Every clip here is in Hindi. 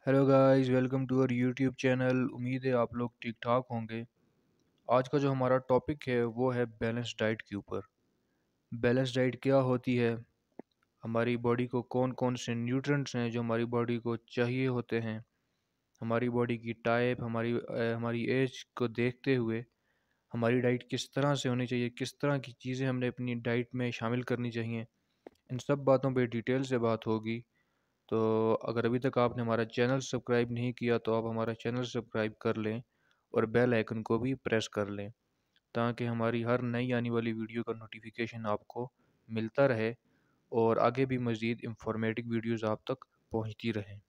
Hello guys, welcome to our YouTube channel. उम्मीद है आप लोग ठीक ठाक होंगे। आज का जो हमारा टॉपिक है वो है बैलेंस डाइट के ऊपर। बैलेंस डाइट क्या होती है, हमारी बॉडी को कौन कौन से न्यूट्रिएंट्स हैं जो हमारी बॉडी को चाहिए होते हैं, हमारी बॉडी की टाइप, हमारी एज को देखते हुए हमारी डाइट किस तरह से होनी चाहिए, किस तरह की चीज़ें हमने अपनी डाइट में शामिल करनी चाहिए, इन सब बातों पे डिटेल से बात होगी। तो अगर अभी तक आपने हमारा चैनल सब्सक्राइब नहीं किया तो आप हमारा चैनल सब्सक्राइब कर लें और बेल आइकन को भी प्रेस कर लें, ताकि हमारी हर नई आने वाली वीडियो का नोटिफिकेशन आपको मिलता रहे और आगे भी मज़ीद इंफॉर्मेटिव वीडियोस आप तक पहुंचती रहें।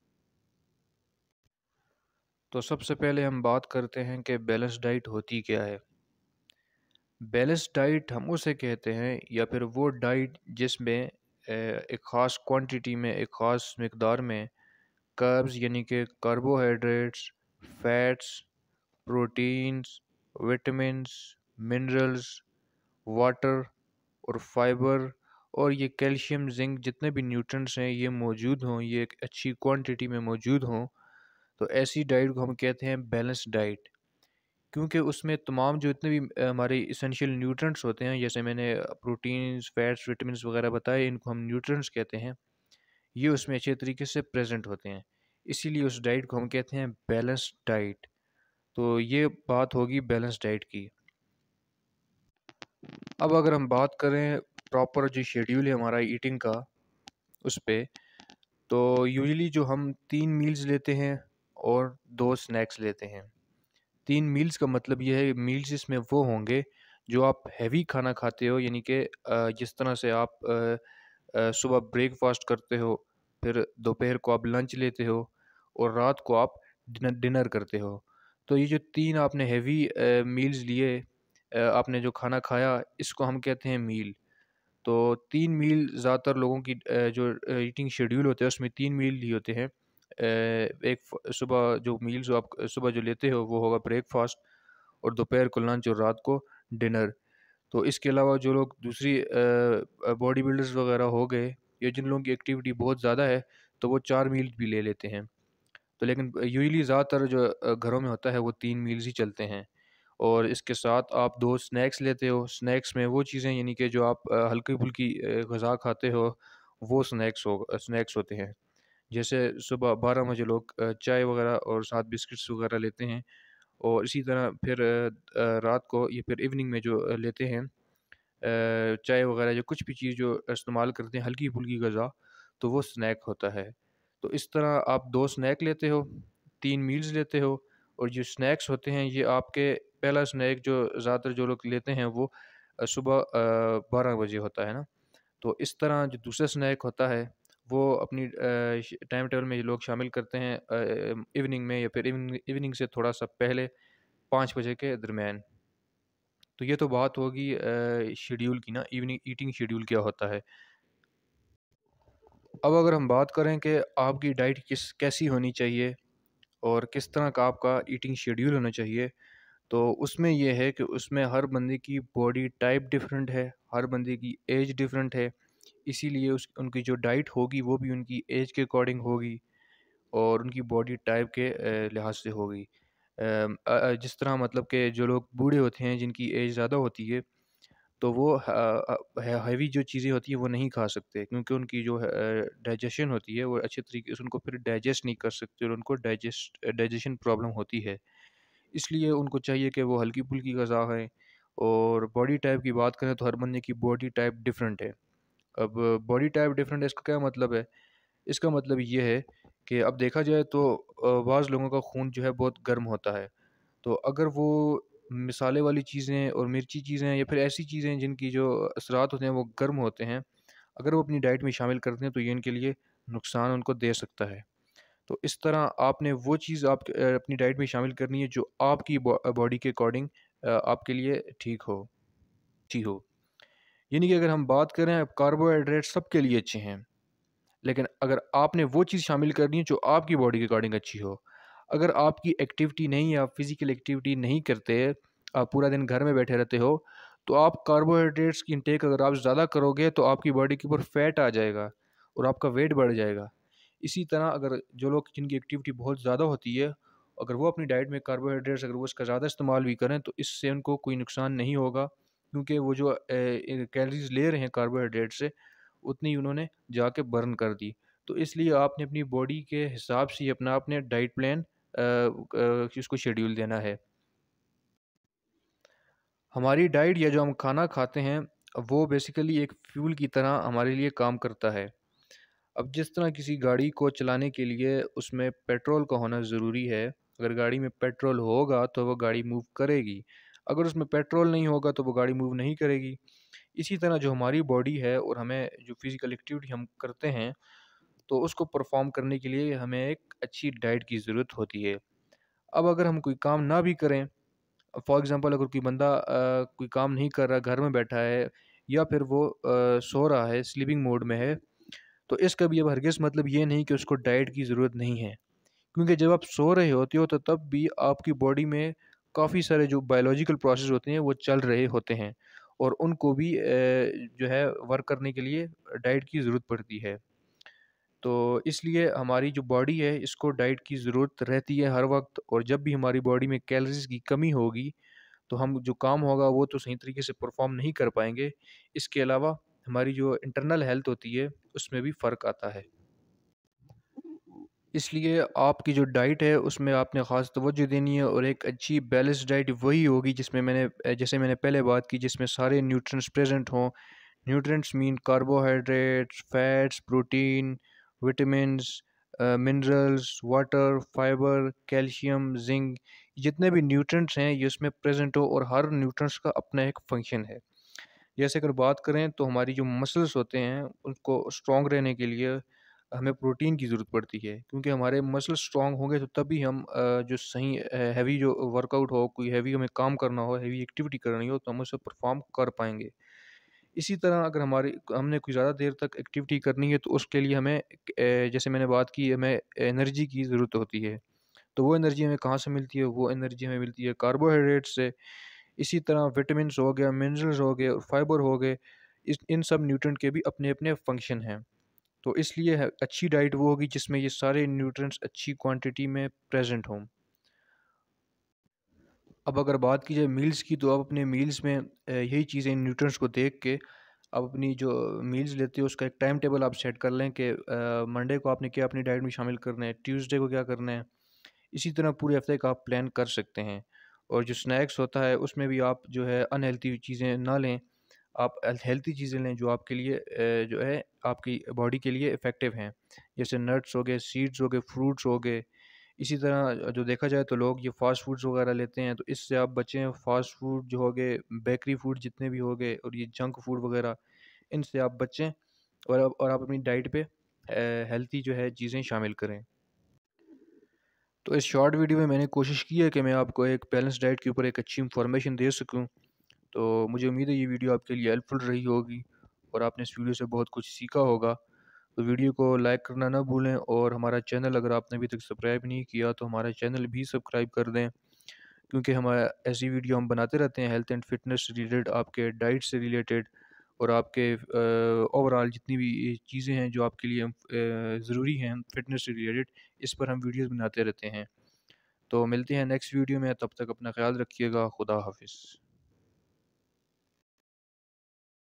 तो सबसे पहले हम बात करते हैं कि बैलेंस डाइट होती क्या है। बैलेंस डाइट हम उसे कहते हैं या फिर वो डाइट जिसमें एक ख़ास क्वांटिटी में, एक ख़ास मकदार में कार्ब्स यानी कि carbohydrates, fats, proteins, vitamins, minerals, water और फाइबर और ये कैल्शियम, जिंक, जितने भी न्यूट्रिएंट्स हैं ये मौजूद हों, ये एक अच्छी क्वांटिटी में मौजूद हों। तो ऐसी डाइट को हम कहते हैं बैलेंस डाइट, क्योंकि उसमें तमाम जो इतने भी हमारे इसेंशियल न्यूट्रिएंट्स होते हैं, जैसे मैंने प्रोटीन्स, फैट्स, विटामिन्स वगैरह बताए, इनको हम न्यूट्रिएंट्स कहते हैं। ये उसमें अच्छे तरीके से प्रेजेंट होते हैं, इसीलिए उस डाइट को हम कहते हैं बैलेंस डाइट। तो ये बात होगी बैलेंस डाइट की। अब अगर हम बात करें प्रॉपर जो शेड्यूल है हमारा ईटिंग का, उस पे, तो यूजुअली जो हम 3 मील्स लेते हैं और 2 स्नैक्स लेते हैं। 3 मील्स का मतलब ये है, मील्स इसमें वो होंगे जो आप हैवी खाना खाते हो, यानी कि जिस तरह से आप सुबह ब्रेकफास्ट करते हो, फिर दोपहर को आप लंच लेते हो और रात को आप डिनर करते हो। तो ये जो 3 आपने हैवी मील्स लिए, आपने जो खाना खाया, इसको हम कहते हैं मील। तो 3 मील ज़्यादातर लोगों की जो ईटिंग शेड्यूल होते हैं उसमें 3 मील ही होते हैं। एक सुबह जो मील्स जो आप सुबह जो लेते हो वो होगा ब्रेकफास्ट, और दोपहर को लंच और रात को डिनर। तो इसके अलावा जो लोग दूसरी बॉडी बिल्डर्स वगैरह हो गए, या जिन लोगों की एक्टिविटी बहुत ज़्यादा है, तो वो 4 मील भी ले लेते हैं। तो लेकिन यूजुअली ज़्यादातर जो घरों में होता है वो 3 मील्स ही चलते हैं। और इसके साथ आप 2 स्नैक्स लेते हो। स्नैक्स में वो चीज़ें, यानी कि जो आप हल्की-फुल्की ग़िज़ा खाते हो, वो स्नैक्स होते हैं। जैसे सुबह 12 बजे लोग चाय वगैरह और साथ बिस्किट्स वगैरह लेते हैं, और इसी तरह फिर रात को या फिर इवनिंग में जो लेते हैं चाय वगैरह, या कुछ भी चीज़ जो इस्तेमाल करते हैं हल्की-फुल्की ग़िज़ा, तो वो स्नैक होता है। तो इस तरह आप 2 स्नैक लेते हो, 3 मील्स लेते हो, और जो स्नैक्स होते हैं ये आपके, पहला स्नैक जो ज़्यादातर जो लोग लेते हैं वो सुबह 12 बजे होता है ना। तो इस तरह जो दूसरा स्नैक होता है वो अपनी टाइम टेबल में ये लोग शामिल करते हैं इवनिंग में, या फिर इवनिंग से थोड़ा-सा पहले 5 बजे के दरमियान। तो ये तो बात होगी शेड्यूल की ना, इवनिंग ईटिंग शेड्यूल क्या होता है। अब अगर हम बात करें कि आपकी डाइट कैसी होनी चाहिए और किस तरह का आपका ईटिंग शेड्यूल होना चाहिए, तो उसमें ये है कि उसमें हर बंदे की बॉडी टाइप डिफरेंट है, हर बंदे की एज डिफरेंट है। इसीलिए उस उनकी जो डाइट होगी वो भी उनकी एज के अकॉर्डिंग होगी और उनकी बॉडी टाइप के लिहाज से होगी। जिस तरह मतलब कि जो लोग बूढ़े होते हैं, जिनकी एज ज़्यादा होती है, तो वो हैवी जो चीज़ें होती हैं वो नहीं खा सकते, क्योंकि उनकी जो है डाइजेशन होती है वो अच्छे तरीके से उनको फिर डाइजेस्ट नहीं कर सकते, और उनको डाइजेशन प्रॉब्लम होती है। इसलिए उनको चाहिए कि वो हल्की-फुल्की ग़िज़ा खाएँ। और बॉडी टाइप की बात करें तो हर बंदे की बॉडी टाइप डिफरेंट है। अब बॉडी टाइप डिफरेंट है, इसका क्या मतलब है? इसका मतलब ये है कि अब देखा जाए तो बाज़ लोगों का खून जो है बहुत गर्म होता है। तो अगर वो मसाले वाली चीज़ें और मिर्ची चीज़ें, या फिर ऐसी चीज़ें जिनकी जो असरात होते हैं वो गर्म होते हैं, अगर वो अपनी डाइट में शामिल करते हैं तो ये इनके लिए नुकसान उनको दे सकता है। तो इस तरह आपने वो चीज़ अपनी डाइट में शामिल करनी है जो आपकी बॉडी के अकॉर्डिंग आपके लिए ठीक हो, अच्छी हो। यानी कि अगर हम बात करें, कार्बोहाइड्रेट सबके लिए अच्छे हैं, लेकिन अगर आपने वो चीज़ शामिल करनी है जो आपकी बॉडी के अकॉर्डिंग अच्छी हो। अगर आपकी एक्टिविटी नहीं है, आप फिज़िकल एक्टिविटी नहीं करते, आप पूरा दिन घर में बैठे रहते हो, तो आप कार्बोहाइड्रेट्स की इंटेक अगर आप ज़्यादा करोगे तो आपकी बॉडी के ऊपर फैट आ जाएगा और आपका वेट बढ़ जाएगा। इसी तरह अगर जो लोग जिनकी एक्टिविटी बहुत ज़्यादा होती है, अगर वो अपनी डाइट में कार्बोहाइड्रेट्स अगर वो इसका ज़्यादा इस्तेमाल भी करें तो इससे उनको कोई नुकसान नहीं होगा, क्योंकि वो जो कैलोरीज़ ले रहे हैं कार्बोहाइड्रेट से उतनी उन्होंने जाके बर्न कर दी। तो इसलिए आपने अपनी बॉडी के हिसाब से ही अपना आपने डाइट प्लान इसको शेड्यूल देना है। हमारी डाइट या जो हम खाना खाते हैं, वो बेसिकली एक फ्यूल की तरह हमारे लिए काम करता है। अब जिस तरह किसी गाड़ी को चलाने के लिए उसमें पेट्रोल का होना ज़रूरी है, अगर गाड़ी में पेट्रोल होगा तो वो गाड़ी मूव करेगी, अगर उसमें पेट्रोल नहीं होगा तो वो गाड़ी मूव नहीं करेगी। इसी तरह जो हमारी बॉडी है और हमें जो फिज़िकल एक्टिविटी हम करते हैं, तो उसको परफ़ॉर्म करने के लिए हमें एक अच्छी डाइट की ज़रूरत होती है। अब अगर हम कोई काम ना भी करें, फॉर एग्ज़ाम्पल अगर कोई बंदा कोई काम नहीं कर रहा, घर में बैठा है या फिर वो सो रहा है, स्लीपिंग मोड में है, तो इसका भी अब हरगिज़ मतलब ये नहीं कि उसको डाइट की ज़रूरत नहीं है। क्योंकि जब आप सो रहे होते हो तो तब भी आपकी बॉडी में काफ़ी सारे जो बायोलॉजिकल प्रोसेस होते हैं वो चल रहे होते हैं, और उनको भी जो है वर्क करने के लिए डाइट की ज़रूरत पड़ती है। तो इसलिए हमारी जो बॉडी है इसको डाइट की ज़रूरत रहती है हर वक्त, और जब भी हमारी बॉडी में कैलोरीज़ की कमी होगी तो हम जो काम होगा वो तो सही तरीके से परफ़ॉर्म नहीं कर पाएँगे। इसके अलावा हमारी जो इंटरनल हेल्थ होती है उसमें भी फ़र्क आता है। इसलिए आपकी जो डाइट है उसमें आपने ख़ास तवज्जो देनी है, और एक अच्छी बैलेंस्ड डाइट वही होगी जिसमें जैसे मैंने पहले बात की, जिसमें सारे न्यूट्रिएंट्स प्रेज़ेंट हों। Nutrients mean carbohydrates, fats, protein, vitamins, minerals, water, fibre, calcium, zinc, जितने भी न्यूट्रिएंट्स हैं ये उसमें प्रेज़ेंट हो, और हर न्यूट्रिएंट्स का अपना एक फ़ंक्शन है। जैसे अगर बात करें तो हमारी जो मसल्स होते हैं उनको स्ट्रॉन्ग रहने के लिए हमें प्रोटीन की ज़रूरत पड़ती है, क्योंकि हमारे मसल्स स्ट्रॉन्ग होंगे तो तभी हम जो सही हैवी जो वर्कआउट हो, कोई हैवी हमें काम करना हो, हैवी एक्टिविटी करनी हो तो हम उसे परफॉर्म कर पाएंगे। इसी तरह अगर हमारी हमने कोई ज़्यादा देर तक एक्टिविटी करनी है तो उसके लिए हमें जैसे मैंने बात की, हमें एनर्जी की ज़रूरत होती है। तो वो एनर्जी हमें कहाँ से मिलती है? वो एनर्जी हमें मिलती है कार्बोहाइड्रेट से। इसी तरह विटामिन्स हो गया, मिनरल्स हो गए और फाइबर हो गए, इस इन सब न्यूट्रिएंट के भी अपने-अपने फ़ंक्शन हैं। तो इसलिए है अच्छी डाइट वो होगी जिसमें ये सारे न्यूट्रिएंट्स अच्छी क्वांटिटी में प्रेज़ेंट हों। अब अगर बात की जाए मील्स की, तो आप अपने मील्स में यही चीज़ें इन न्यूट्रिएंट्स को देख के आप अपनी जो मील्स लेते हो उसका एक टाइम टेबल आप सेट कर लें कि मंडे को आपने क्या अपनी डाइट में शामिल करना है, ट्यूसडे को क्या करना है। इसी तरह पूरे हफ्ते का आप प्लान कर सकते हैं। और जो स्नैक्स होता है उसमें भी आप जो है अनहेल्थी चीज़ें ना लें, आप हेल्थी चीज़ें लें जो आपके लिए जो है आपकी बॉडी के लिए इफ़ेक्टिव हैं। जैसे नट्स हो गए, सीड्स हो गए, फ्रूट्स हो गए। इसी तरह जो देखा जाए तो लोग ये फ़ास्ट फूड्स वगैरह लेते हैं, तो इससे आप बचें। फ़ास्ट फूड जो हो गए, बेकरी फूड जितने भी हो गए और ये जंक फूड वगैरह, इनसे आप बचें, और आप अपनी डाइट पे हेल्थी जो है चीज़ें शामिल करें। तो इस शॉर्ट वीडियो में मैंने कोशिश की है कि मैं आपको एक बैलेंस डाइट के ऊपर एक अच्छी इन्फॉर्मेशन दे सकूं। तो मुझे उम्मीद है ये वीडियो आपके लिए हेल्पफुल रही होगी और आपने इस वीडियो से बहुत कुछ सीखा होगा। तो वीडियो को लाइक करना ना भूलें, और हमारा चैनल अगर आपने अभी तक सब्सक्राइब नहीं किया तो हमारा चैनल भी सब्सक्राइब कर दें, क्योंकि हमारा ऐसी वीडियो हम बनाते रहते हैं हेल्थ एंड फिटनेस से रिलेटेड, आपके डाइट से रिलेटेड, और आपके ओवरऑल जितनी भी चीज़ें हैं जो आपके लिए ज़रूरी हैं फिटनेस से रिलेटेड, इस पर हम वीडियोज़ बनाते रहते हैं। तो मिलते हैं नेक्स्ट वीडियो में, तब तक अपना ख्याल रखिएगा। खुदा हाफिज़।